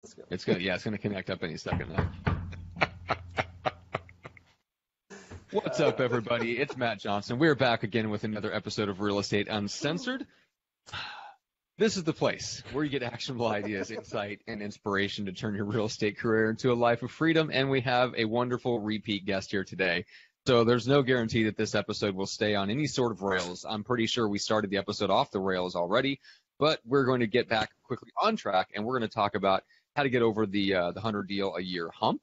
Let's go. It's gonna connect up any second now. What's up, everybody? It's Matt Johnson. We're back again with another episode of Real Estate Uncensored. This is the place where you get actionable ideas, insight, and inspiration to turn your real estate career into a life of freedom. And we have a wonderful repeat guest here today. So there's no guarantee that this episode will stay on any sort of rails. I'm pretty sure we started the episode off the rails already, but we're going to get back quickly on track, and we're going to talk about how to get over the 100 deal a year hump.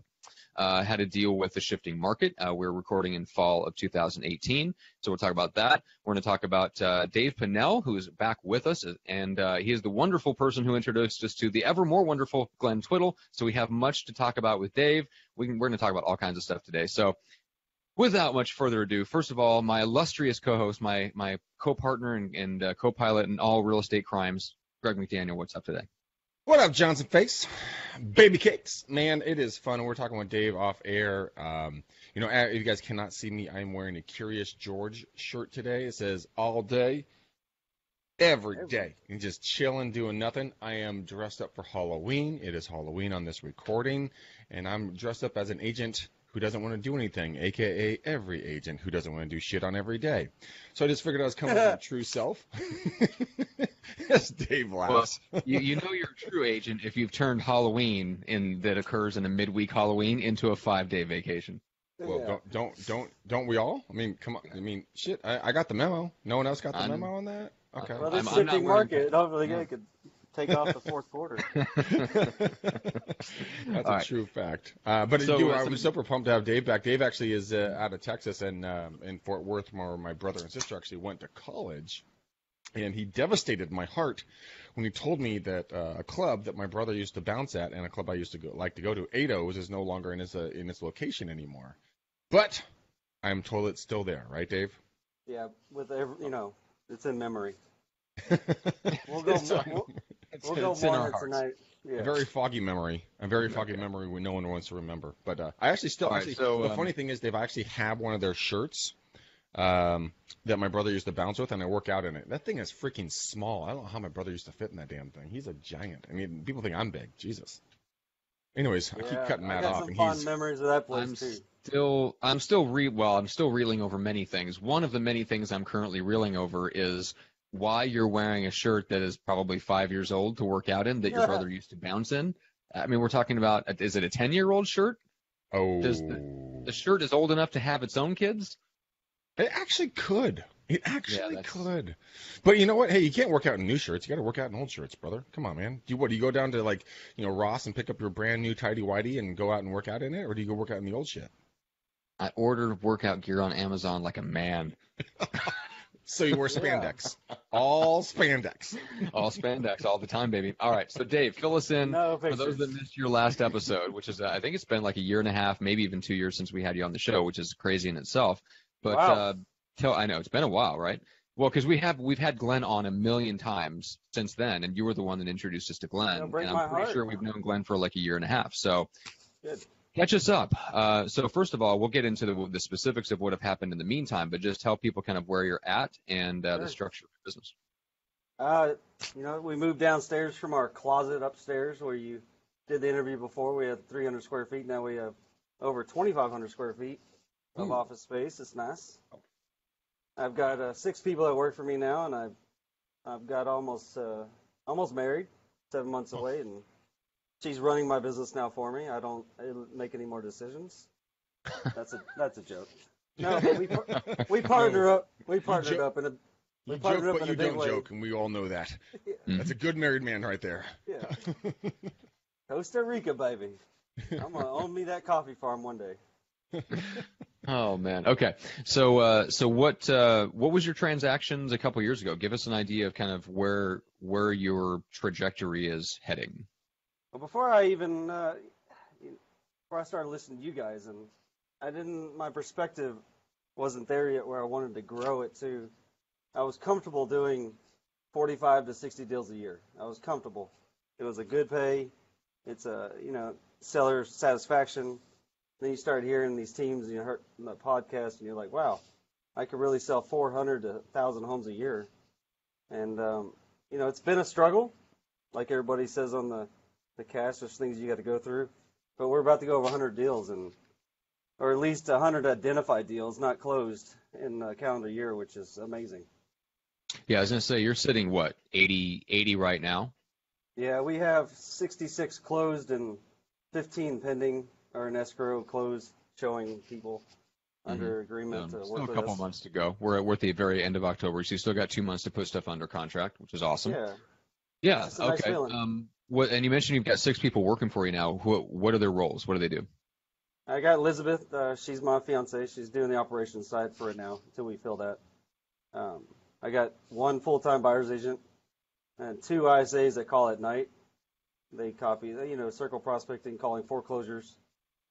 How to deal with the shifting market. We're recording in fall of 2018, so we'll talk about that. We're going to talk about Dave Pannell, who is back with us, and he is the wonderful person who introduced us to the ever more wonderful Glenn Twiddle. So we have much to talk about with Dave. We're going to talk about all kinds of stuff today. So without much further ado, first of all, my illustrious co-host, my co-partner and co-pilot in all real estate crimes, Greg McDaniel. What's up today? What up, Johnson Face? Baby cakes. Man, it is fun. We're talking with Dave off air. If you guys cannot see me, I'm wearing a Curious George shirt today. It says all day, every day. And just chilling, doing nothing. I am dressed up for Halloween. It is Halloween on this recording. And I'm dressed up as an agent who doesn't want to do anything, a.k.a. every agent who doesn't want to do shit on every day. So I just figured I was coming with my true self. Yes, Dave laughs. Well, you know you're a true agent if you've turned Halloween that occurs in a midweek Halloween into a 5-day vacation. Well, don't we all? I mean, come on. I mean, shit. I got the memo. No one else got the memo on that? Okay. Well, this shifting market, hopefully they could take off the fourth quarter. That's a true fact. I was super pumped to have Dave back. Dave actually is out of Texas and in Fort Worth, where my brother and sister actually went to college. And he devastated my heart when he told me that a club that my brother used to bounce at and a club I used to like to go to, Ados, is no longer in its location anymore. But I'm told it's still there, right, Dave? Yeah, it's in memory. We'll go more tonight. Yeah. A very foggy memory. When no one wants to remember. But I actually still the funny thing is, Dave, I actually have one of their shirts that my brother used to bounce with, and I work out in it. That thing is freaking small. I don't know how my brother used to fit in that damn thing. He's a giant. I mean, people think I'm big. Jesus. Anyways, I keep cutting Matt off. I got some fond memories of that place too. I'm still reeling over many things. One of the many things I'm currently reeling over is why you're wearing a shirt that is probably 5 years old to work out in that your brother used to bounce in. I mean, we're talking about, is it a 10-year-old shirt? Oh. Does the shirt is old enough to have its own kids? It actually could. Could. But you know what? Hey, you can't work out in new shirts. You got to work out in old shirts, brother. Come on, man. Do you go down to Ross and pick up your brand new tidy whitey and go out and work out in it, or do you go work out in the old shit? I ordered workout gear on Amazon like a man. So you wear spandex. All spandex. All spandex all the time, baby. All right. So Dave, fill us in for those that missed your last episode, which is I think it's been like a year and a half, maybe even 2 years since we had you on the show, which is crazy in itself. But wow. I know it's been a while, right? Well, because we've had Glenn on a million times since then, and you were the one that introduced us to Glenn, and I'm pretty sure we've known Glenn for like a year and a half. So good. Catch us up. So first of all, we'll get into the specifics of what have happened in the meantime, but just tell people kind of where you're at and the structure of your business. We moved downstairs from our closet upstairs where you did the interview before. We had 300 square feet. Now we have over 2,500 square feet of office space. It's nice. I've got 6 people that work for me now, and I've got almost married, 7 months away, and she's running my business now for me. I don't make any more decisions. That's a joke. No, but we partner up. We partnered up in a You joke, but you don't joke, and we all know that. Yeah. That's a good married man right there. Yeah. Costa Rica, baby. I'm gonna own me that coffee farm one day. Oh man. Okay. So what was your transactions a couple years ago? Give us an idea of kind of where your trajectory is heading. Well, before I started listening to you guys, and my perspective wasn't there yet where I wanted to grow it to. I was comfortable doing 45 to 60 deals a year. I was comfortable. It was a good pay. It's seller satisfaction. Then you start hearing these teams, you heard in the podcast, and you're like, wow, I could really sell 400 to 1,000 homes a year. And, it's been a struggle, like everybody says on the cash. There's things you got to go through. But we're about to go over 100 deals, or at least 100 identified deals, not closed, in a calendar year, which is amazing. Yeah, I was going to say, you're sitting, what, 80 right now? Yeah, we have 66 closed and 15 pending, or an escrow closed, showing people under agreement to Still work a with couple us. months to go. We're at the very end of October, so you still got 2 months to put stuff under contract, which is awesome. Yeah, Yeah, it's a nice okay. feeling. And you mentioned you've got 6 people working for you now. What are their roles? What do they do? I got Elizabeth. She's my fiance. She's doing the operations side for it now until we fill that. I got 1 full-time buyer's agent and 2 ISAs that call at night. They copy, circle prospecting, calling foreclosures,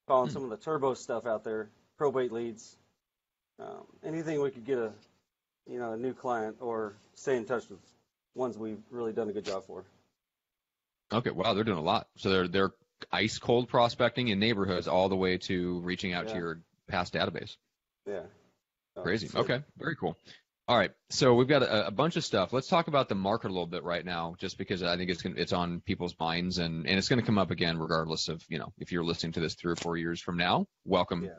calling some of the turbo stuff out there, probate leads, anything we could get a new client or stay in touch with ones we've really done a good job for. Okay, wow, they're doing a lot. So they're ice cold prospecting in neighborhoods all the way to reaching out to your past database. Yeah. Crazy. Okay, very cool. All right, so we've got a bunch of stuff. Let's talk about the market a little bit right now, just because I think it's on people's minds, and it's going to come up again regardless of, if you're listening to this 3 or 4 years from now. Welcome,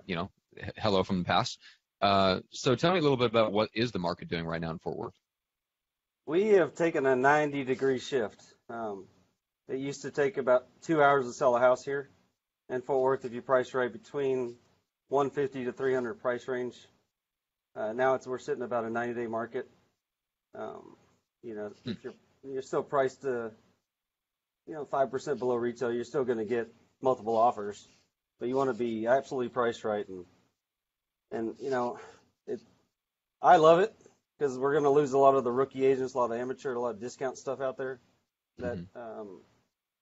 hello from the past. So tell me a little bit about what is the market doing right now in Fort Worth? We have taken a 90-degree shift. It used to take about 2 hours to sell a house here in Fort Worth if you price right, between 150 to 300 price range. Now we're sitting about a 90-day market. If you're still priced to 5% below retail, you're still going to get multiple offers, but you want to be absolutely priced right. And I love it because we're going to lose a lot of the rookie agents, a lot of amateur, a lot of discount stuff out there that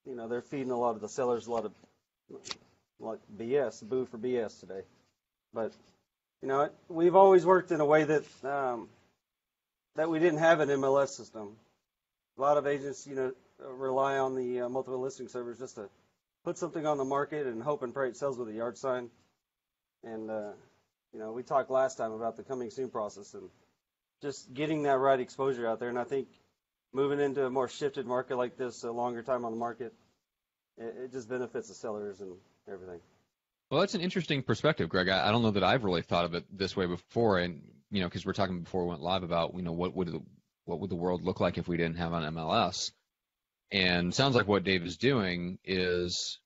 they're feeding a lot of the sellers a lot of like BS, boo for BS today. But we've always worked in a way that that we didn't have an MLS system. A lot of agents, rely on the multiple listing servers just to put something on the market and hope and pray it sells with a yard sign. And we talked last time about the coming soon process and just getting that right exposure out there. And I think moving into a more shifted market like this, a longer time on the market, it just benefits the sellers and everything. Well, that's an interesting perspective, Greg. I don't know that I've really thought of it this way before, and because we're talking before we went live about what would the world look like if we didn't have an MLS, and it sounds like what Dave is doing is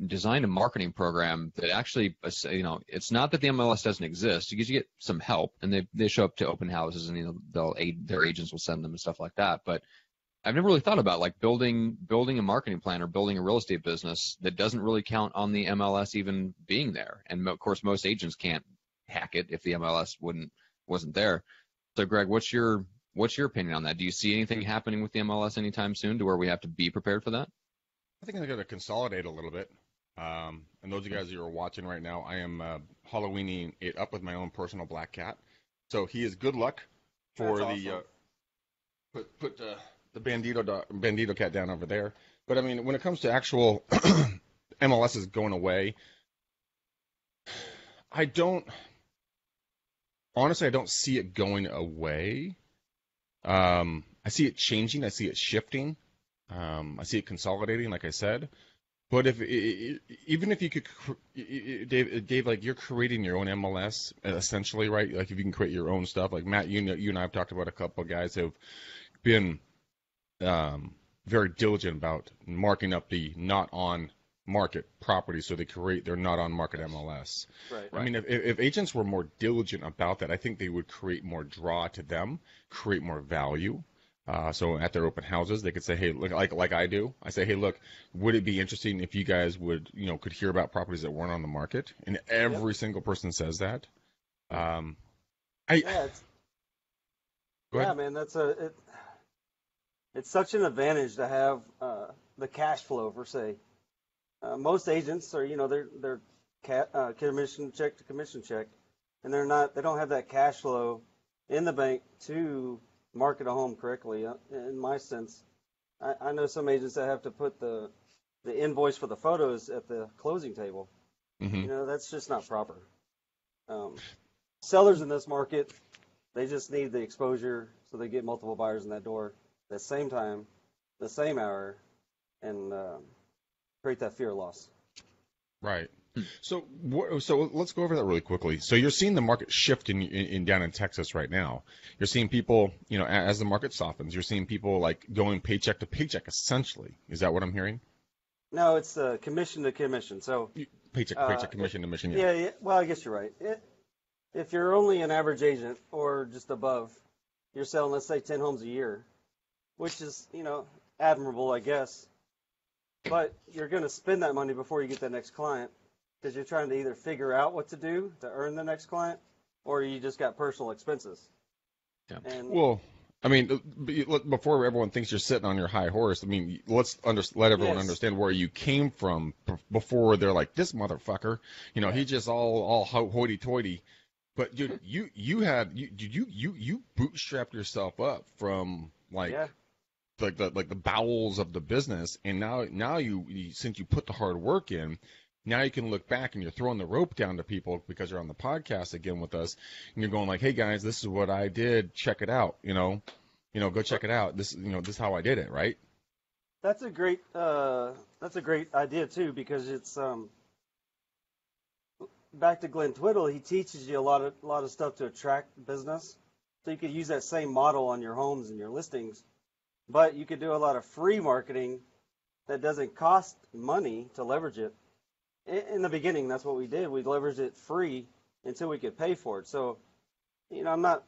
design a marketing program that actually, it's not that the MLS doesn't exist, because you get some help, and they show up to open houses, and their agents will send them and stuff like that, but I've never really thought about like building a marketing plan or building a real estate business that doesn't really count on the MLS even being there. And of course, most agents can't hack it if the MLS wasn't there. So, Greg, what's your opinion on that? Do you see anything happening with the MLS anytime soon to where we have to be prepared for that? I think I'm going to consolidate a little bit. And those of you guys who are watching right now, I am Halloweening it up with my own personal black cat. So he is good luck for the put the Bandito cat down over there. But I mean, when it comes to actual MLS is going away, I don't see it going away. I see it changing. I see it shifting. I see it consolidating, like I said. But even if you could, Dave, like you're creating your own MLS essentially, right? Like if you can create your own stuff, like Matt, you and I have talked about a couple of guys who have been very diligent about marking up the not on market properties, so they create their not on market MLS. Right. I mean, if agents were more diligent about that, I think they would create more draw to them, create more value. So at their open houses, they could say, hey, look, like I do. I say, hey, look, would it be interesting if you guys would, could hear about properties that weren't on the market? And every single person says that. Man, it's such an advantage to have the cash flow per se. Most agents are, they're commission check to commission check, and they don't have that cash flow in the bank to market a home correctly. In my sense, I know some agents that have to put the invoice for the photos at the closing table. Mm-hmm. That's just not proper. Sellers in this market, they just need the exposure so they get multiple buyers in that door at the same time, the same hour, and create that fear of loss. Right. So let's go over that really quickly. So you're seeing the market shift in down in Texas right now. You're seeing people, as the market softens, you're seeing people like going paycheck to paycheck essentially. Is that what I'm hearing? No, it's commission to commission. So Paycheck to paycheck, commission to commission. yeah. Well, I guess you're right. If you're only an average agent or just above, you're selling, let's say, 10 homes a year, which is, admirable, I guess. But you're going to spend that money before you get that next client because you're trying to either figure out what to do to earn the next client or you just got personal expenses. Yeah. And, Well, I mean, before everyone thinks you're sitting on your high horse, I mean, let's let everyone understand where you came from before they're like, this motherfucker, he's just all hoity-toity. But dude, you bootstrapped yourself up from like the bowels of the business, and now you since you put the hard work in, now you can look back and you're throwing the rope down to people because you're on the podcast again with us, and you're going like, hey guys, this is what I did. Check it out. Go check it out. This is how I did it. Right. That's a great idea too, because it's back to Glenn Twiddle. He teaches you a lot of stuff to attract business. So you could use that same model on your homes and your listings, but you could do a lot of free marketing that doesn't cost money to leverage it. In the beginning, that's what we did. We leveraged it free until we could pay for it. So, I'm not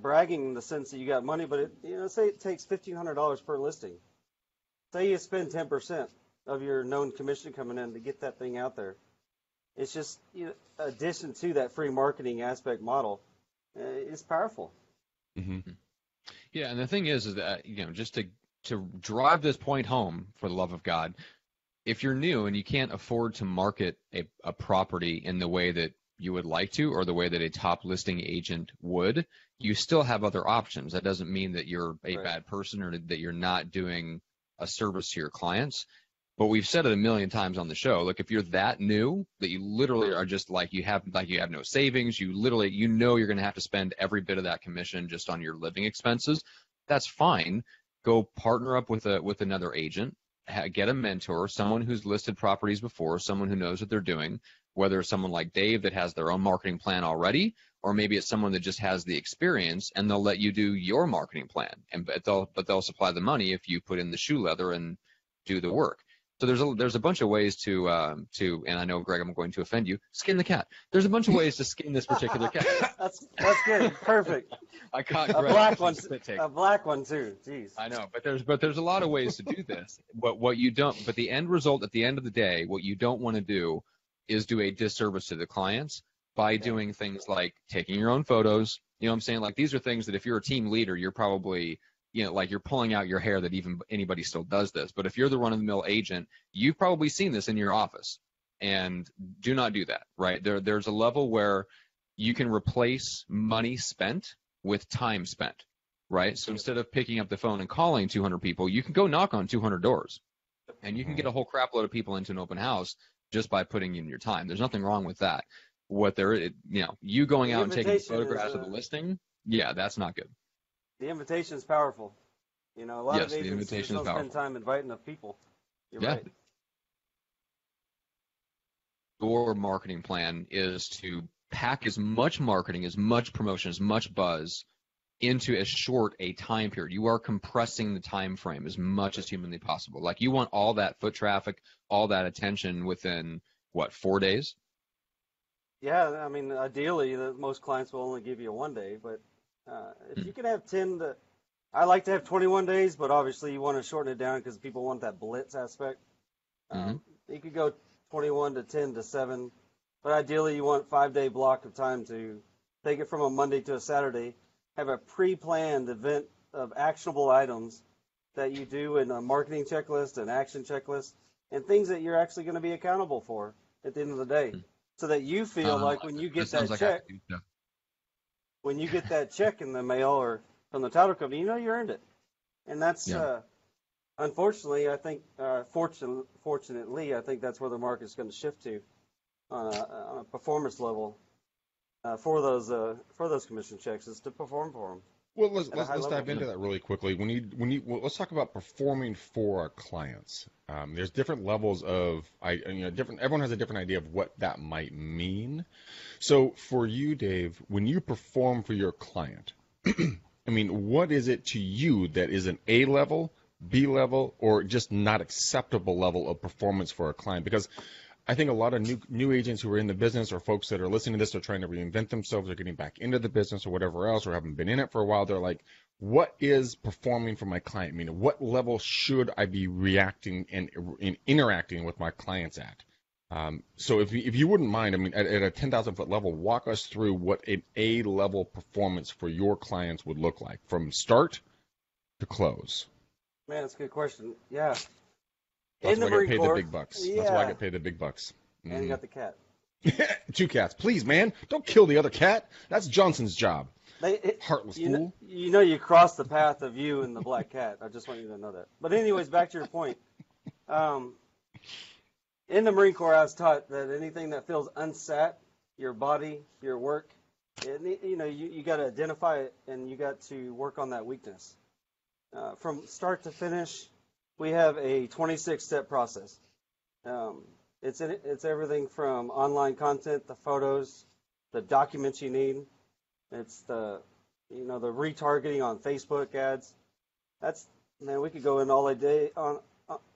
bragging in the sense that you got money, but say it takes $1,500 per listing. Say you spend 10% of your known commission coming in to get that thing out there. It's just addition to that free marketing aspect model. It's powerful. Mm-hmm. Yeah, and the thing is that just to drive this point home, for the love of God, if you're new and you can't afford to market a property in the way that you would like to, or the way that a top listing agent would, you still have other options. That doesn't mean that you're a bad person or that you're not doing a service to your clients. But we've said it a million times on the show. Look, if you're that new that you literally are just you have no savings, you're going to have to spend every bit of that commission just on your living expenses, that's fine. Go partner up with another agent, get a mentor, someone who's listed properties before, someone who knows what they're doing, whether it's someone like Dave that has their own marketing plan already, or maybe it's someone that just has the experience and they'll let you do your marketing plan, but they'll supply the money if you put in the shoe leather and do the work. So there's a bunch of ways to and I know, Greg, I'm going to offend you, skin the cat. There's a bunch of ways to skin this particular cat. That's good. Perfect. I caught a Greg. black one too. Jeez. I know, but there's a lot of ways to do this. But the end result at the end of the day, what you don't want to do is do a disservice to the clients by doing things like taking your own photos. You know what I'm saying? Like, these are things that if you're a team leader, you're probably like you're pulling out your hair that even anybody still does this. But if you're the run-of-the-mill agent, you've probably seen this in your office. And do not do that, right? There's a level where you can replace money spent with time spent, right? So instead of picking up the phone and calling 200 people, you can go knock on 200 doors. And you can get a whole crap load of people into an open house just by putting in your time. There's nothing wrong with that. You going out and taking photographs of the listing, that's not good. The invitation is powerful. A lot of the agents invitation don't is spend time inviting enough people. You're right. Your marketing plan is to pack as much marketing, as much promotion, as much buzz into as short a time period. You are compressing the time frame as much as humanly possible. Like, you want all that foot traffic, all that attention within, 4 days? Yeah, I mean, ideally, most clients will only give you 1 day, but if you can have 10 to, I like to have 21 days, but obviously you want to shorten it down because people want that blitz aspect. You could go 21 to 10 to 7, but ideally you want 5-day block of time to take it from a Monday to a Saturday, have a pre-planned event of actionable items that you do in a marketing checklist, an action checklist, and things that you're actually going to be accountable for at the end of the day, so that you feel like when you get that check, when you get that check in the mail or from the title company, you earned it. And that's, unfortunately, I think, fortunately, I think that's where the market's going to shift to on a performance level for those commission checks, is to perform for them. Well, at a high let's level. dive into that really quickly. Well, let's talk about performing for our clients. There's different levels of different. Everyone has a different idea of what that might mean. So for you, Dave, when you perform for your client, I mean, what is it to you that is an A level, B level, or just not acceptable level of performance for a client? Because I think a lot of new agents who are in the business or folks that are listening to this are trying to reinvent themselves or getting back into the business or whatever else or haven't been in it for a while. They're like, what is performing for my client? Meaning, what level should I be reacting and interacting with my clients at? So if you wouldn't mind, I mean, at a 10,000 foot level, walk us through what an A level performance for your clients would look like from start to close. Man, that's a good question. Yeah. That's In the why I get Marine paid Corps, the big bucks. yeah. That's why I get paid the big bucks. And you got the cat. 2 cats. Please, man, don't kill the other cat. That's Johnson's job. Heartless fool. You crossed the path of you and the black cat. I just want you to know that. But anyways, back to your point. In the Marine Corps, I was taught that anything that feels unsat, your body, your work, you got to identify it and you got to work on that weakness. From start to finish, we have a 26-step process. It's everything from online content, the photos, the documents you need. It's the retargeting on Facebook ads. We could go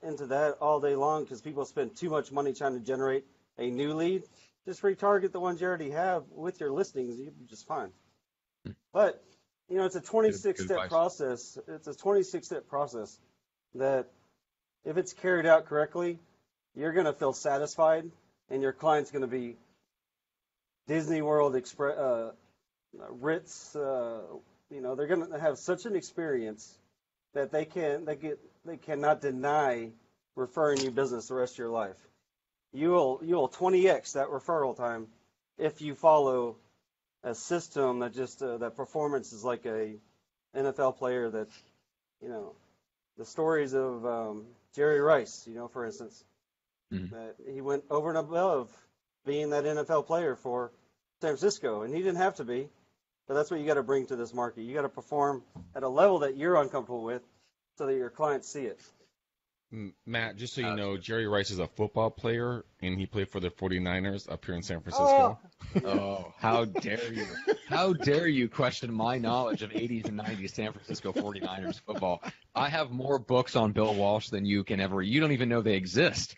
into that all day long because people spend too much money trying to generate a new lead. Just retarget the ones you already have with your listings. You'll be just fine. But it's a 26-step process. It's a 26-step process that, if it's carried out correctly, you're going to feel satisfied, and your client's going to be Disney World, Ritz. They're going to have such an experience that they cannot deny referring you business the rest of your life. You will 20x that referral time if you follow a system that just that performance is like a NFL player that the stories of Jerry Rice, for instance, that he went over and above being that NFL player for San Francisco, and he didn't have to be, but that's what you got to bring to this market. You got to perform at a level that you're uncomfortable with so that your clients see it. Matt, just so you know, Jerry Rice is a football player, and he played for the 49ers up here in San Francisco. Oh, how dare you. How dare you question my knowledge of 80s and 90s San Francisco 49ers football. I have more books on Bill Walsh than you can ever. You don't even know they exist.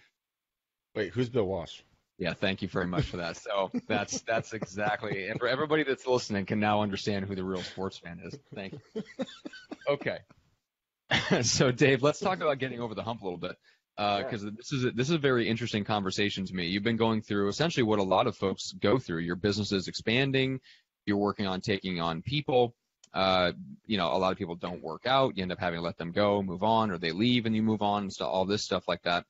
Wait, who's Bill Walsh? Yeah, thank you very much for that. So that's exactly, and for everybody that's listening can now understand who the real sports fan is. Thank you. Okay. So, Dave, let's talk about getting over the hump a little bit, because this is a very interesting conversation to me. You've been going through essentially what a lot of folks go through. Your business is expanding. You're working on taking on people. A lot of people don't work out. You end up having to let them go, move on, or they leave and you move on, and so all this stuff like that.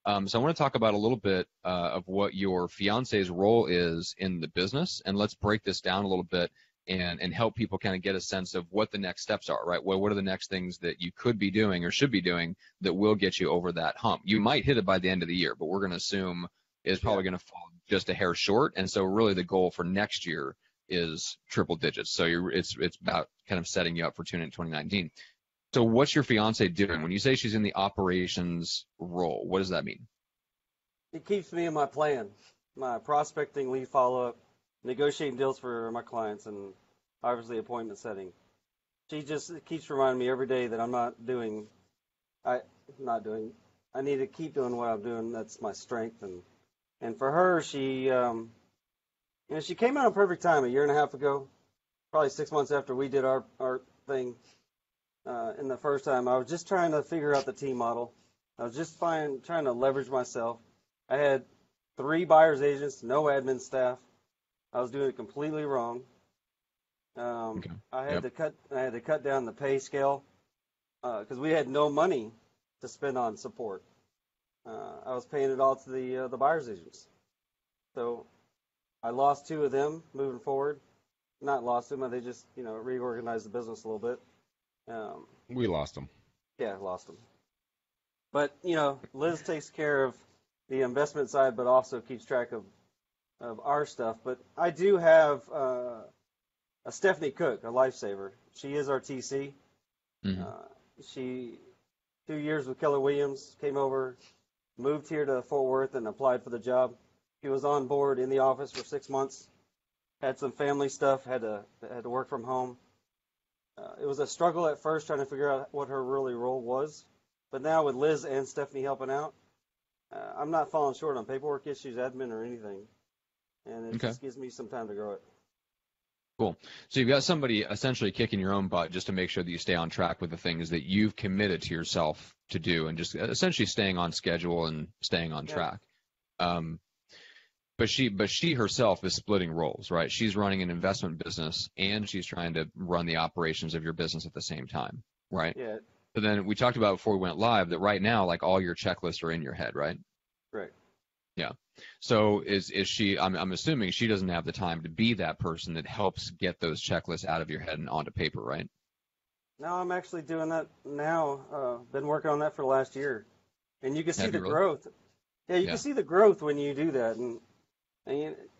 So I want to talk about a little bit of what your fiance's role is in the business, and let's break this down a little bit and help people kind of get a sense of what the next steps are, right? What are the next things that you could be doing or should be doing that will get you over that hump? You might hit it by the end of the year, but we're going to assume it's probably going to fall just a hair short, and so really the goal for next year is triple digits. So it's about kind of setting you up for 2019. So what's your fiance doing? When you say she's in the operations role, what does that mean? It keeps me in my plan, my prospecting, lead follow-up, negotiating deals for my clients, and obviously appointment setting. She just keeps reminding me every day that I need to keep doing what I'm doing. That's my strength. And for her, she came out at a perfect time a year and a half ago, probably 6 months after we did our thing. In the first time, I was just trying to figure out the team model. I was just trying to leverage myself. I had 3 buyer's agents, no admin staff. I was doing it completely wrong. I had to cut down the pay scale because we had no money to spend on support. I was paying it all to the buyer's agents. So I lost 2 of them moving forward. Not lost them, they just reorganized the business a little bit. We lost them. Yeah, lost them. But Liz takes care of the investment side, but also keeps track of our stuff. But I do have Stephanie Cook, a lifesaver. She is our TC. Mm-hmm. She 2 years with Keller Williams, came over, moved here to Fort Worth, and applied for the job. She was on board in the office for 6 months. Had some family stuff. Had to work from home. It was a struggle at first trying to figure out what her really role was. But now with Liz and Stephanie helping out, I'm not falling short on paperwork issues, admin, or anything. And it just gives me some time to grow it. Cool. So you've got somebody essentially kicking your own butt just to make sure that you stay on track with the things that you've committed to yourself to do, and just essentially staying on schedule and staying on track. But she herself is splitting roles, right? She's running an investment business and she's trying to run the operations of your business at the same time, right? Yeah. But then we talked about before we went live that right now, like, all your checklists are in your head, right? Right. Yeah. So is she? I'm assuming she doesn't have the time to be that person that helps get those checklists out of your head and onto paper, right? No, I'm actually doing that now. Been working on that for the last year, and you can see the growth. Yeah, you can see the growth when you do that, and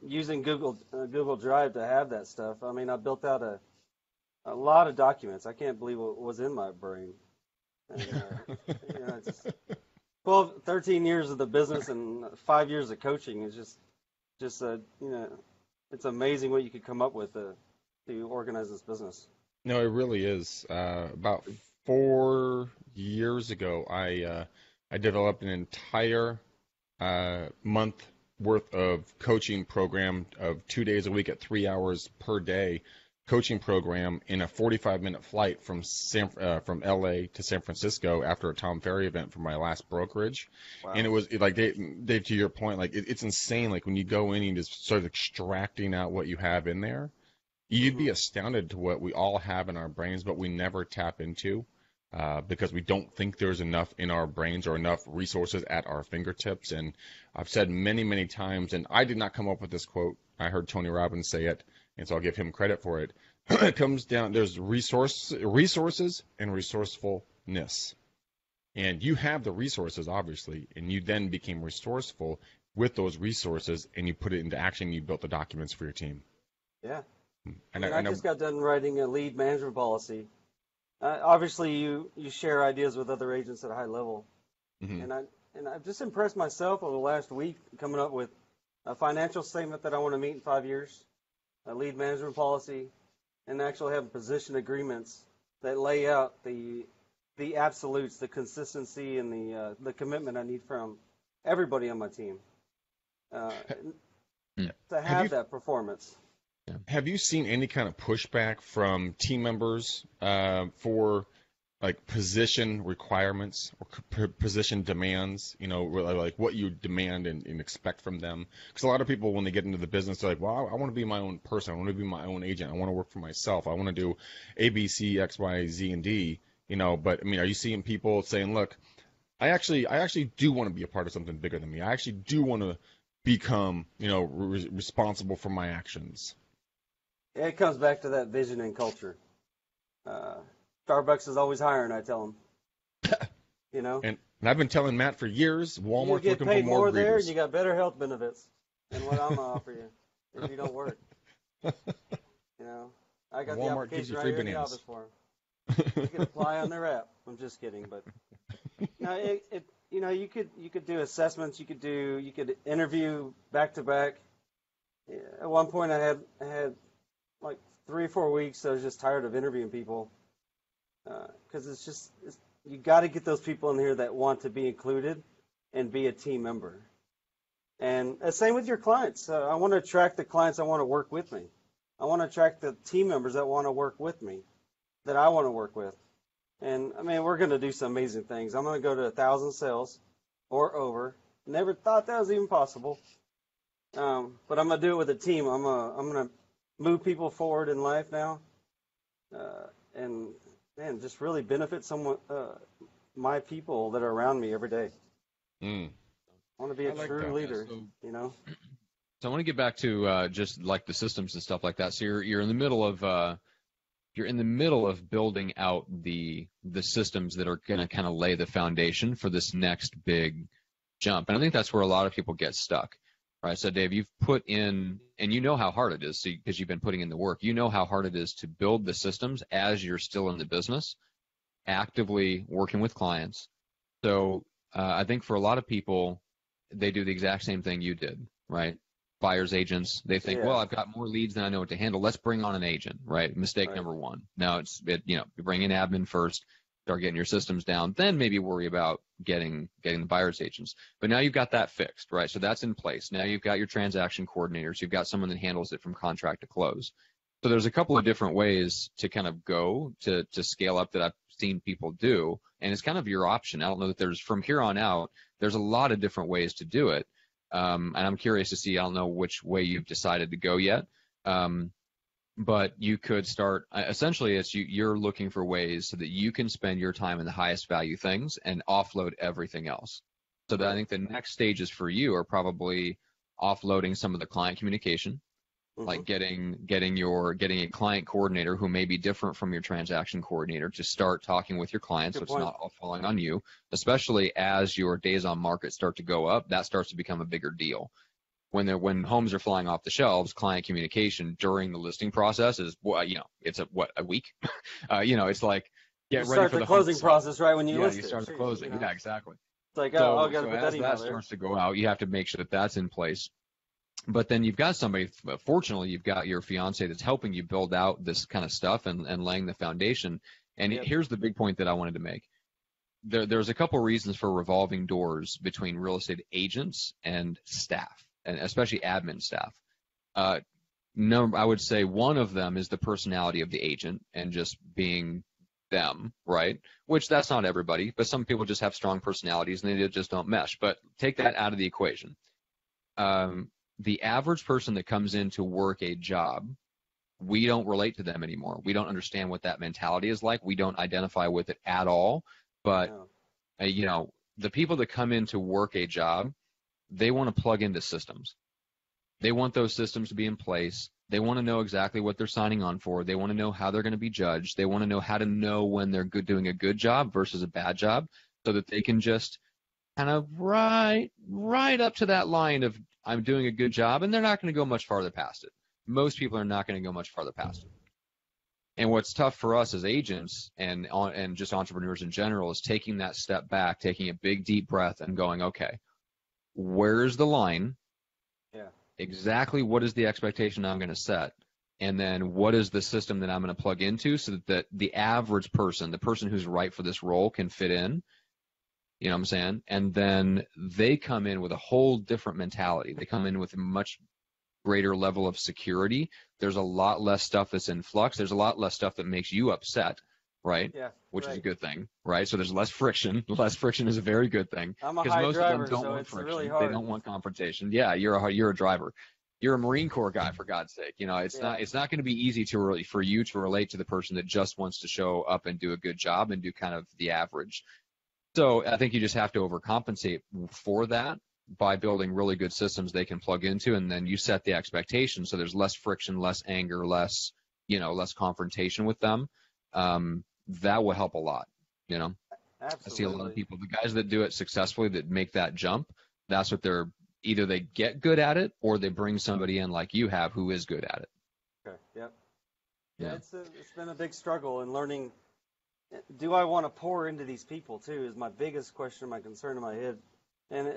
using Google Drive to have that stuff. I mean, I built out a lot of documents. I can't believe what was in my brain. And, just 12, 13 years of the business and 5 years of coaching is just it's amazing what you could come up with to organize this business. No, it really is. About 4 years ago, I developed an entire month worth of coaching program of 2 days a week at 3 hours per day coaching program in a 45-minute flight from LA to San Francisco after a Tom Ferry event for my last brokerage. Wow. And it was like, Dave, to your point, like it's insane. Like when you go in and just start extracting out what you have in there, you'd be astounded to what we all have in our brains, but we never tap into. Because we don't think there's enough in our brains or enough resources at our fingertips. And I've said many, many times, and I did not come up with this quote. I heard Tony Robbins say it, and so I'll give him credit for it. It comes down, there's resources and resourcefulness. And you have the resources, obviously, and you then became resourceful with those resources, and you put it into action. You built the documents for your team. Yeah. And I just got done writing a lead management policy. Obviously, you share ideas with other agents at a high level, and I've just impressed myself over the last week coming up with a financial statement that I want to meet in 5 years, a lead management policy, and actually have position agreements that lay out the absolutes, the consistency, and the commitment I need from everybody on my team to have that performance. Have you seen any kind of pushback from team members for like position requirements or position demands, like what you demand and expect from them? Because a lot of people, when they get into the business, they're like, well, I want to be my own person. I want to be my own agent. I want to work for myself. I want to do A, B, C, X, Y, Z, and D, But, I mean, are you seeing people saying, look, I actually do want to be a part of something bigger than me. I actually do want to become, responsible for my actions. It comes back to that vision and culture. Starbucks is always hiring, I tell them. And I've been telling Matt for years, Walmart's looking for more greeters. You get paid more there, and you got better health benefits than what I'm going to offer you if you don't work. I got Walmart the gives you application free right here in the bananas. office for them. You can apply on their app. I'm just kidding, but you could do assessments. You could interview back to back. At one point, I had like 3 or 4 weeks. I was just tired of interviewing people because you got to get those people in here that want to be included and be a team member. And same with your clients. I want to attract the clients that want to work with me. I want to attract the team members that want to work with me, that I want to work with. And I mean, we're going to do some amazing things. I'm going to go to 1,000 sales or over. Never thought that was even possible. But I'm going to do it with a team. I'm going to move people forward in life now, and just really benefit my people that are around me every day. I want to be a true leader, So I want to get back to just like the systems and stuff like that. So you're in the middle of building out the systems that are going to kind of lay the foundation for this next big jump, and I think that's where a lot of people get stuck. right? So Dave, you've put in, and you know how hard it is because you've been putting in the work. You know how hard it is to build the systems as you're still in the business, actively working with clients. So I think for a lot of people, they do the exact same thing you did, right? Buyers agents, they think, well, I've got more leads than I know what to handle. Let's bring on an agent, right? Mistake number one. Now you bring in admin first, start getting your systems down, then maybe worry about getting the buyers agents. But now you've got that fixed, right? So that's in place. Now you've got your transaction coordinators. You've got someone that handles it from contract to close. So there's a couple of different ways to kind of go to scale up that I've seen people do, and it's kind of your option. I don't know that there's, from here on out, there's a lot of different ways to do it. And I'm curious to see, I don't know which way you've decided to go yet. But you could start, essentially you're looking for ways so that you can spend your time in the highest value things and offload everything else. So that I think the next stages for you are probably offloading some of the client communication, like getting a client coordinator who may be different from your transaction coordinator to start talking with your clients, so it's not all falling on you, especially as your days on market start to go up. That starts to become a bigger deal. When homes are flying off the shelves, client communication during the listing process is it's a week. It's like get ready for the closing process right when you list it. You start the closing. Yeah, exactly. It's like, I got to put that email there. As that starts to go out, you have to make sure that that's in place. But then you've got somebody, fortunately, you've got your fiance that's helping you build out this kind of stuff and laying the foundation. And here's the big point that I wanted to make. There's a couple reasons for revolving doors between real estate agents and staff, and especially admin staff. I would say one of them is the personality of the agent and just being them, right? Which that's not everybody, but some people just have strong personalities and they just don't mesh. But take that out of the equation. The average person that comes in to work a job, we don't relate to them anymore. We don't understand what that mentality is like. We don't identify with it at all. But, the people that come in to work a job, they want to plug into systems. They want those systems to be in place. They want to know exactly what they're signing on for. They want to know how they're going to be judged. They want to know how to know when they're doing a good job versus a bad job, so that they can just kind of right up to that line of I'm doing a good job, and they're not going to go much farther past it. Most people are not going to go much farther past it. And what's tough for us as agents and just entrepreneurs in general is taking that step back, taking a big deep breath and going, okay, where's the line? Yeah. Exactly what is the expectation I'm going to set? And then what is the system that I'm going to plug into so that the average person, the person who's right for this role, can fit in? You know what I'm saying? And then they come in with a whole different mentality. They come in with a much greater level of security. There's a lot less stuff that's in flux. There's a lot less stuff that makes you upset, right? Yeah. Which is a good thing, right? So there's less friction. Less friction is a very good thing. I'm a high most driver, of them don't so want it's friction. really hard. They don't want confrontation. Yeah, you're a driver. You're a Marine Corps guy, for God's sake. It's not going to be easy for you to relate to the person that just wants to show up and do a good job and do kind of the average. So I think you just have to overcompensate for that by building really good systems they can plug into, and then you set the expectation so there's less friction, less anger, less confrontation with them. That will help a lot. Absolutely. I see a lot of people, the guys that do it successfully, that make that jump, that's what either they get good at it or they bring somebody in like you have who is good at it. Okay. Yep. Yeah. It's been a big struggle in learning. Do I want to pour into these people too? Is my biggest question, my concern in my head. And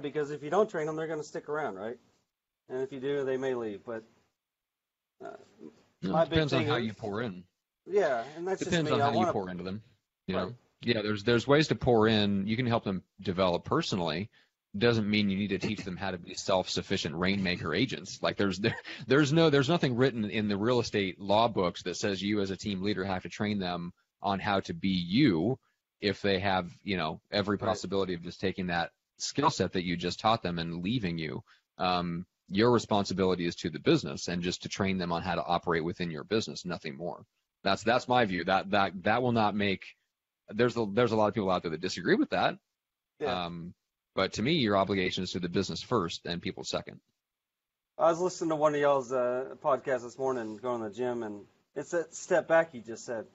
because if you don't train them, they're going to stick around, right? And if you do, they may leave. But my depends on how you pour in. Yeah, and that's depends just me. on how you pour into them. Yeah, there's ways to pour in. You can help them develop personally. Doesn't mean you need to teach them how to be self-sufficient rainmaker agents. Like there's nothing written in the real estate law books that says you as a team leader have to train them on how to be you if they have, every possibility of just taking that skill set that you just taught them and leaving you. Your responsibility is to the business and just to train them on how to operate within your business, nothing more. That's my view. That will not make. There's a lot of people out there that disagree with that. Yeah. But to me, your obligation is to the business first and people second. I was listening to one of y'all's podcasts this morning, going to the gym, and it's that step back you just said.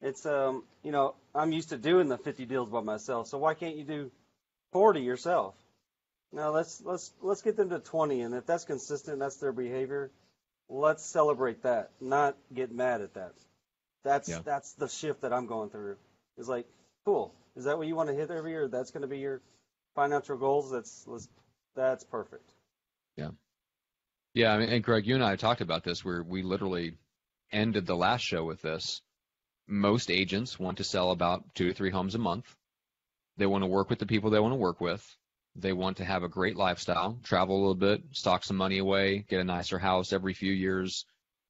It's I'm used to doing the 50 deals by myself, so why can't you do 40 yourself? No, let's get them to 20, and if that's consistent, that's their behavior. Let's celebrate that, not get mad at that. That's the shift that I'm going through. It's like, cool. Is that what you want to hit every year? That's going to be your financial goals. That's perfect. Yeah. Yeah. I mean, and Greg, you and I talked about this where we literally ended the last show with this. Most agents want to sell about 2 to 3 homes a month. They want to work with the people they want to work with. They want to have a great lifestyle, travel a little bit, stock some money away, get a nicer house every few years,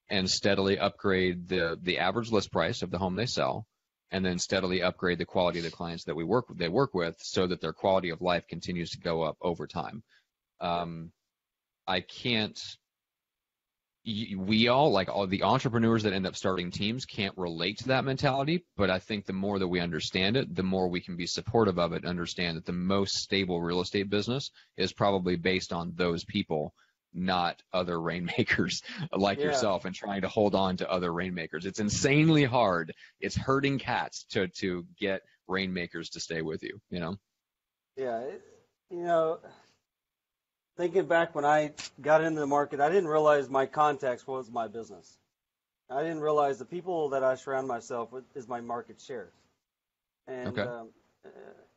and steadily upgrade the average list price of the home they sell, and then steadily upgrade the quality of the clients that they work with so that their quality of life continues to go up over time. We all, like all the entrepreneurs that end up starting teams, can't relate to that mentality, but I think the more that we understand it, the more we can be supportive of it and understand that the most stable real estate business is probably based on those people, not other rainmakers like yourself and trying to hold on to other rainmakers. It's insanely hard. It's herding cats to get rainmakers to stay with you, you know? Yeah, thinking back when I got into the market, I didn't realize my contacts was my business. I didn't realize the people that I surround myself with is my market share. And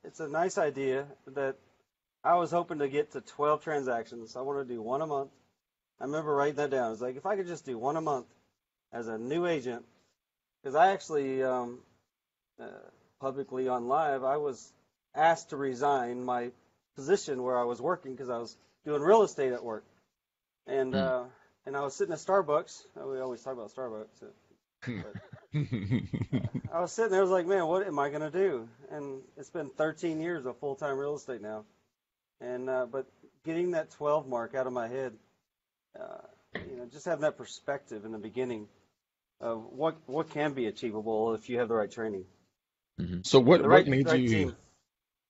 it's a nice idea that I was hoping to get to 12 transactions. I want to do 1 a month. I remember writing that down. It's like, if I could just do 1 a month as a new agent, because I actually publicly on live, I was asked to resign my position where I was working because I was doing real estate at work, and I was sitting at Starbucks. We always talk about Starbucks. I was sitting there. I was like, man, what am I going to do? And it's been 13 years of full-time real estate now, and but getting that 12 mark out of my head, just having that perspective in the beginning of what can be achievable if you have the right training. Mm-hmm. So what made you? Team.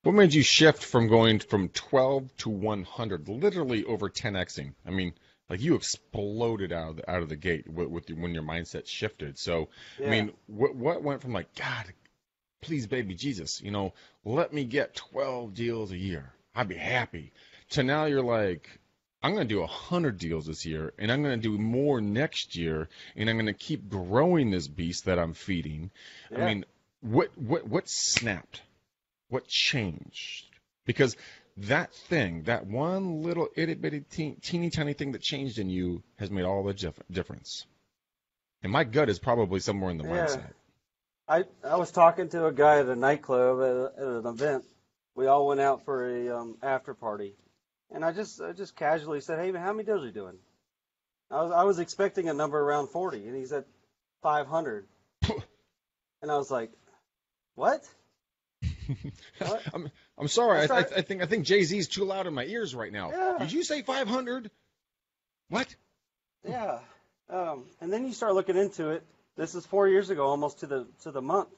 What made you shift from going from 12 to 100, literally over 10xing? I mean, like you exploded out of the gate when your mindset shifted. So, I mean, what went from like, God, please, baby Jesus, let me get 12 deals a year, I'd be happy, to now you're like, I'm going to do 100 deals this year, and I'm going to do more next year, and I'm going to keep growing this beast that I'm feeding. Yeah. I mean, what snapped? What changed? Because that one little itty-bitty teeny tiny thing that changed in you has made all the difference. And my gut is probably somewhere in the mindset. I was talking to a guy at a nightclub at an event. We all went out for a after party. And I just casually said, hey, man, how many deals are you doing? I was expecting a number around 40, and he said 500. And I was like, what? I'm sorry. I think Jay-Z's too loud in my ears right now. Yeah. Did you say 500? What? Yeah. And then you start looking into it. This is 4 years ago, almost to the month.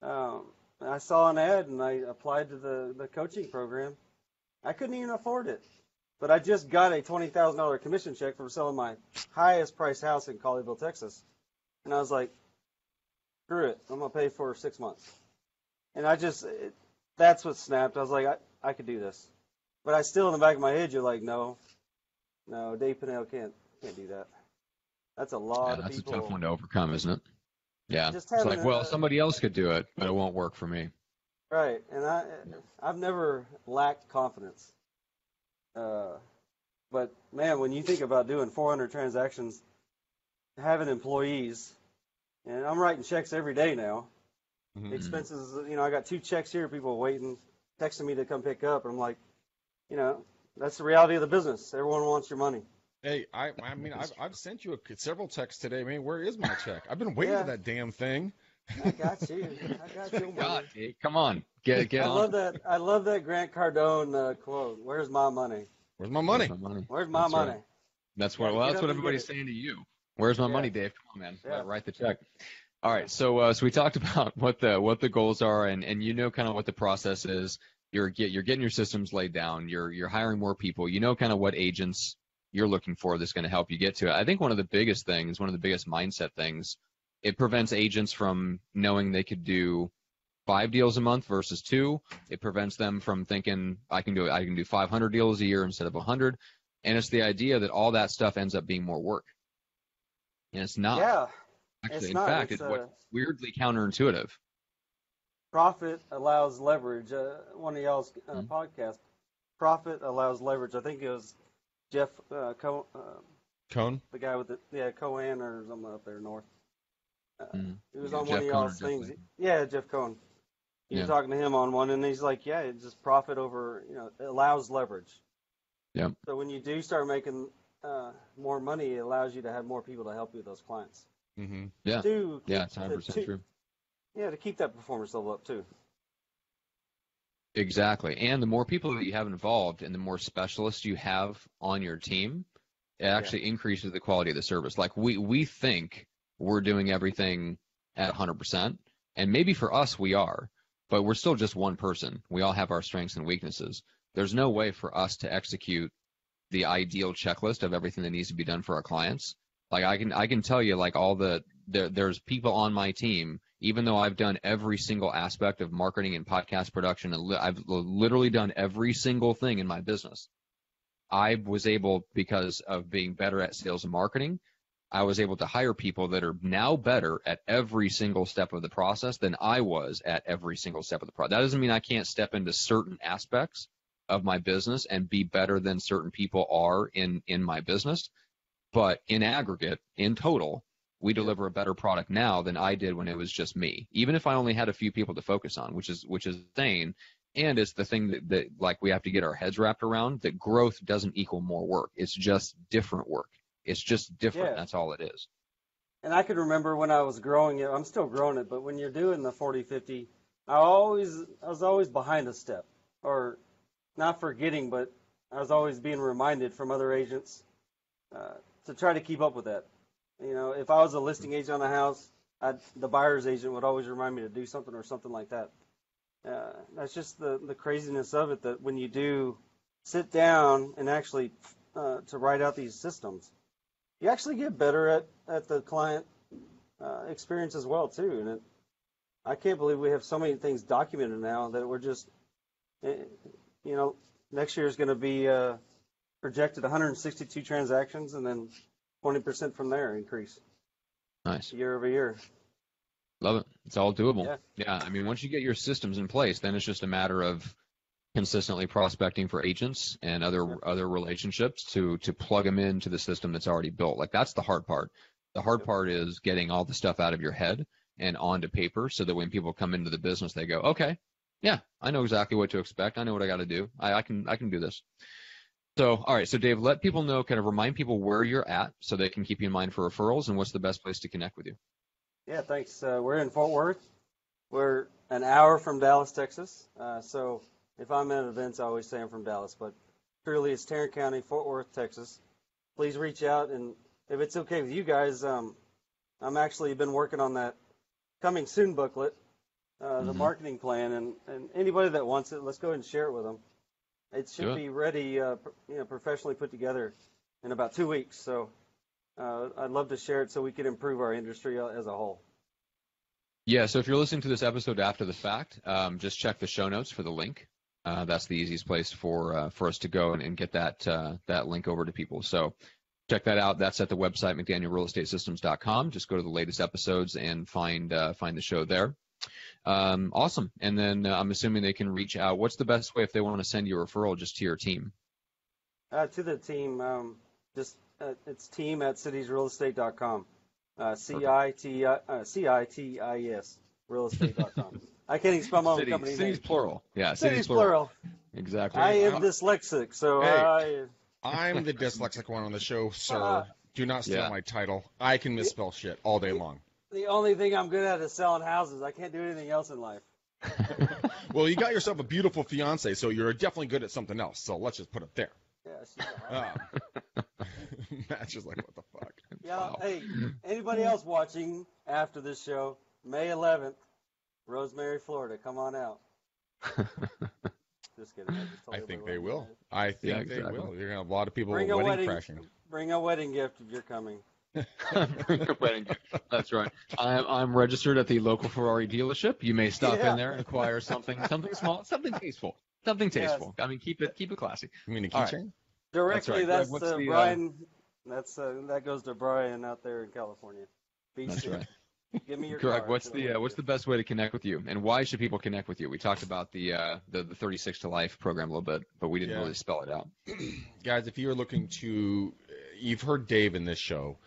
I saw an ad and I applied to the coaching program. I couldn't even afford it, but I just got a $20,000 commission check for selling my highest priced house in Colleyville, Texas. And I was like, screw it, I'm gonna pay for 6 months. And that's what snapped. I was like, I could do this. But I still, in the back of my head, you're like, no, Dave Pannell can't do that. That's a lot of people. That's a tough one to overcome, isn't it? Yeah. It's like, well, somebody else could do it, but it won't work for me. Right. And I've never lacked confidence. But, man, when you think about doing 400 transactions, having employees, and I'm writing checks every day now. Mm-hmm. Expenses, I got 2 checks here, people waiting, texting me to come pick up. And I'm like, that's the reality of the business. Everyone wants your money. Hey, I mean, I've sent you several texts today. Man, where is my check? I've been waiting for that damn thing. I got you. God, hey, come on, get on. I love that Grant Cardone quote. Where's my money? Where's my money? Where's my money? Right. That's what everybody's saying to you. Where's my money, Dave? Come on, man. Yeah. Write the check. All right, so we talked about what the goals are, and kind of what the process is. You're getting your systems laid down. You're hiring more people. Kind of what agents you're looking for that's going to help you get to it. I think one of the biggest mindset things, it prevents agents from knowing they could do 5 deals a month versus 2. It prevents them from thinking I can do 500 deals a year instead of 100. And it's the idea that all that stuff ends up being more work. And it's not. Yeah. Actually, It's in not. fact, It's it's what's weirdly counterintuitive. profit allows leverage. One of y'all's podcasts, profit allows leverage. I think it was Jeff Cone? the guy with the Cohen or something up there north. It was Yeah, on Jeff one of Cohen or y'all's Jeff things. Cohen. Yeah, Jeff Cohen. You were talking to him on one, and he's like, yeah, it's just profit over, it allows leverage. Yeah. So when you do start making more money, it allows you to have more people to help you with those clients. Mm-hmm. Yeah. To Yeah, it's 100% true. Yeah, to keep that performance level up too. Exactly. And the more people that you have involved and the more specialists you have on your team, it actually increases the quality of the service. Like we think we're doing everything at 100%, and maybe for us we are, but we're still just one person. We all have our strengths and weaknesses. There's no way for us to execute the ideal checklist of everything that needs to be done for our clients. Like I can tell you, like there's people on my team, even though I've done every single aspect of marketing and podcast production, and I've literally done every single thing in my business. I was able, because of being better at sales and marketing, I was able to hire people that are now better at every single step of the process than I was at every single step of the process. That doesn't mean I can't step into certain aspects of my business and be better than certain people are in my business. But in aggregate, in total, we deliver a better product now than I did when it was just me, even if I only had a few people to focus on, which is insane. And it's the thing that like we have to get our heads wrapped around, that growth doesn't equal more work. It's just different work. It's just different. Yeah. That's all it is. And I can remember when I was growing it, I'm still growing it, but when you're doing the 40, 50, I was always behind a step, or not forgetting, but I was always being reminded from other agents to try to keep up with that. If I was a listing agent on a house, the buyer's agent would always remind me to do something or something like that. That's just the craziness of it, that when you do sit down and actually to write out these systems, you actually get better at the client experience as well too. And I can't believe we have so many things documented now that we're just, next year is going to be projected 162 transactions, and then 20% from there increase. Nice. Year over year. Love it. It's all doable. Yeah. I mean, once you get your systems in place, then it's just a matter of consistently prospecting for agents and other relationships to plug them into the system that's already built. Like, that's the hard part. The hard part is getting all the stuff out of your head and onto paper, so that when people come into the business, they go, okay, yeah, I know exactly what to expect. I know what I got to do. I can do this. So, all right. So, Dave, let people know, kind of remind people where you're at so they can keep you in mind for referrals, and what's the best place to connect with you. Yeah, thanks. We're in Fort Worth. We're an hour from Dallas, Texas. So if I'm at events, I always say I'm from Dallas, but truly it's Tarrant County, Fort Worth, Texas. Please reach out, and if it's okay with you guys, I'm actually been working on that coming soon booklet, the marketing plan, and anybody that wants it, let's go ahead and share it with them. It should be ready, professionally put together in about 2 weeks. So I'd love to share it so we can improve our industry as a whole. Yeah, so if you're listening to this episode after the fact, just check the show notes for the link. That's the easiest place for us to go and get that link over to people. So check that out. That's at the website, McDanielRealEstateSystems.com. Just go to the latest episodes and find the show there. Awesome. And then I'm assuming they can reach out. What's the best way if they want to send you a referral just to your team? To the team, it's team@citiesrealestate.com. CITIS realestate.com. I can't even spell my own company name. Cities plural. Yeah, Cities plural. Exactly. I am dyslexic, so I'm the dyslexic one on the show, sir. Do not steal my title. I can misspell shit all day long. The only thing I'm good at is selling houses. I can't do anything else in life. Well, you got yourself a beautiful fiance, so you're definitely good at something else. So let's just put it there. Yeah, Matt's just like, what the fuck? Yeah. Wow. Hey, anybody else watching after this show, May 11th, Rosemary, Florida, come on out. Just kidding. I think they will. I think they will. You're going to have a lot of people Bring a wedding crashing. Bring a wedding gift if you're coming. Bring your wedding gift. That's right. I'm registered at the local Ferrari dealership. You may stop in there and acquire something small, something tasteful. Something tasteful. I mean, keep it classy. You mean a All right. keychain? Directly, That's that's, right. Greg, what's the, Brian. That goes to Brian out there in California. That's right. Give me your Correct. card. What's the best way to connect with you, and why should people connect with you? We talked about the 36 to Life program a little bit, but we didn't really spell it out. Guys, if you're looking to, you've heard Dave in this show.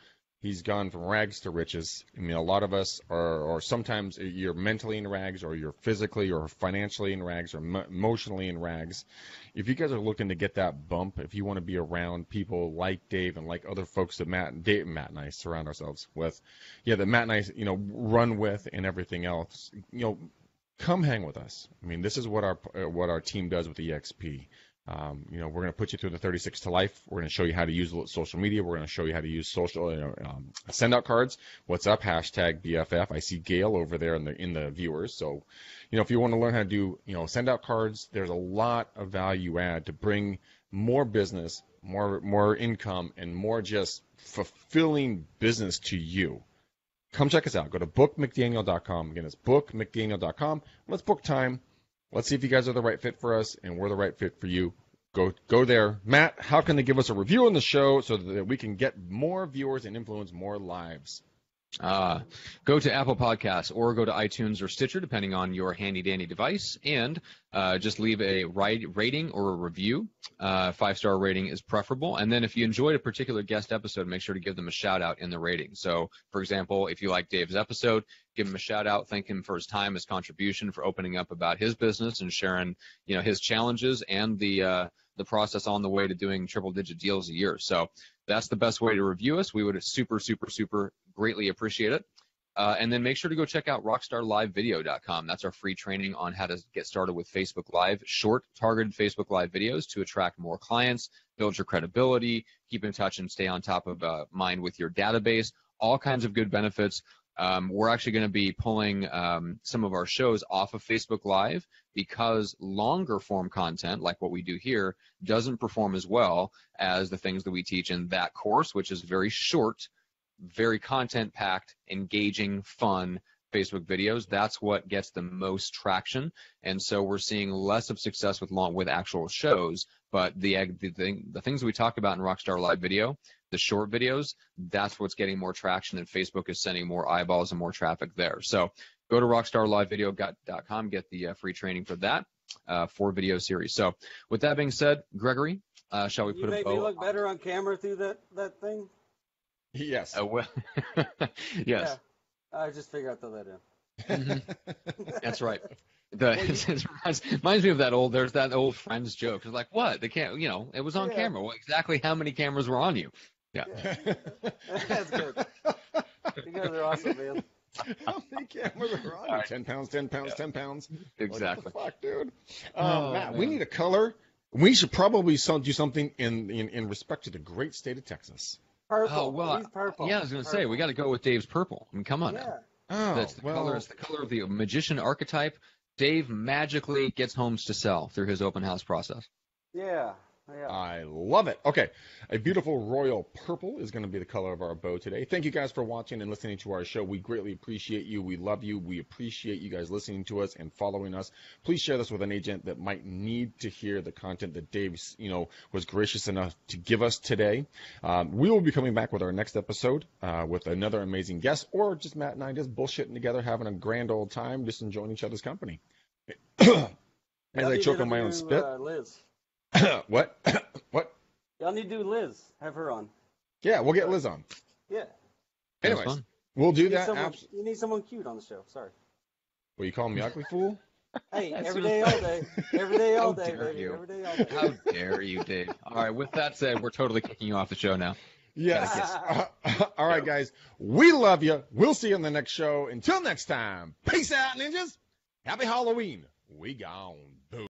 He's gone from rags to riches. I mean, a lot of us are, or sometimes you're mentally in rags, or you're physically or financially in rags, or emotionally in rags. If you guys are looking to get that bump, if you want to be around people like Dave and like other folks that Matt and I surround ourselves with, that Matt and I, run with and everything else, come hang with us. I mean, this is what our team does with EXP. We're going to put you through the 36 to Life. We're going to show you how to use social media. We're going to show you how to use social send out cards. What's up? Hashtag BFF. I see Gail over there in the viewers. So, if you want to learn how to do, send out cards, there's a lot of value add to bring more business, more income, and more just fulfilling business to you. Come check us out. Go to bookmcdaniel.com. Again, it's bookmcdaniel.com. Let's book time. Let's see if you guys are the right fit for us, and we're the right fit for you. Go there. Matt, how can they give us a review on the show so that we can get more viewers and influence more lives? Go to Apple Podcasts or go to iTunes or Stitcher, depending on your handy-dandy device, and just leave a rating or a review. 5-star rating is preferable. And then if you enjoyed a particular guest episode, make sure to give them a shout-out in the rating. So, for example, if you like Dave's episode, give him a shout-out, thank him for his time, his contribution, for opening up about his business and sharing, his challenges and the process on the way to doing triple-digit deals a year. So that's the best way to review us. We would super, super, super greatly appreciate it. And then make sure to go check out rockstarlivevideo.com. That's our free training on how to get started with Facebook Live, short, targeted Facebook Live videos to attract more clients, build your credibility, keep in touch and stay on top of mind with your database, all kinds of good benefits. We're actually going to be pulling some of our shows off of Facebook Live because longer form content, like what we do here, doesn't perform as well as the things that we teach in that course, which is very short, very content-packed, engaging, fun Facebook videos. That's what gets the most traction. And so we're seeing less of success with actual shows, but the things that we talk about in Rockstar Live Video, the short videos, that's what's getting more traction, and Facebook is sending more eyeballs and more traffic there. So go to rockstarlivevideo.com, get the free training for that 4-video series. So with that being said, Gregory, shall we put a bow? You make me look better on camera through that thing? Yes. Well, yes. Yeah, I just figured I'd throw that in. Mm-hmm. That's right. It reminds me of there's that old Friends joke. It's like, what? They can't, it was on camera. Well, exactly how many cameras were on you? Yeah. That's good. You guys are awesome, man. How many cameras are on you? Right. 10 pounds, 10 pounds, 10 pounds. Exactly. What the fuck, dude? Matt, we need a color. We should probably do something in respect to the great state of Texas. Purple. Oh, well, He's purple. yeah, I was going to say, we got to go with Dave's purple. I mean, come on now. Oh, That's the color. It's the color of the magician archetype. Dave magically gets homes to sell through his open house process. Yeah. I love it. Okay, a beautiful royal purple is going to be the color of our bow today. Thank you guys for watching and listening to our show. We greatly appreciate you. We love you. We appreciate you guys listening to us and following us. Please share this with an agent that might need to hear the content that Dave, was gracious enough to give us today. We will be coming back with our next episode with another amazing guest, or just Matt and I just bullshitting together, having a grand old time, just enjoying each other's company. As I choke on my own spit. Liz. What? Y'all need to do Liz. Have her on. Yeah, we'll get Liz on. Yeah. Anyways, we'll do that. You need someone cute on the show. Sorry. Well, you calling me ugly fool? Hey, every day, all day. Every day, all day, baby. You. Every day, all day. How dare you, Dave? All right, with that said, we're totally kicking you off the show now. Yes. All right, guys. We love you. We'll see you on the next show. Until next time, peace out, ninjas. Happy Halloween. We gone. Boom.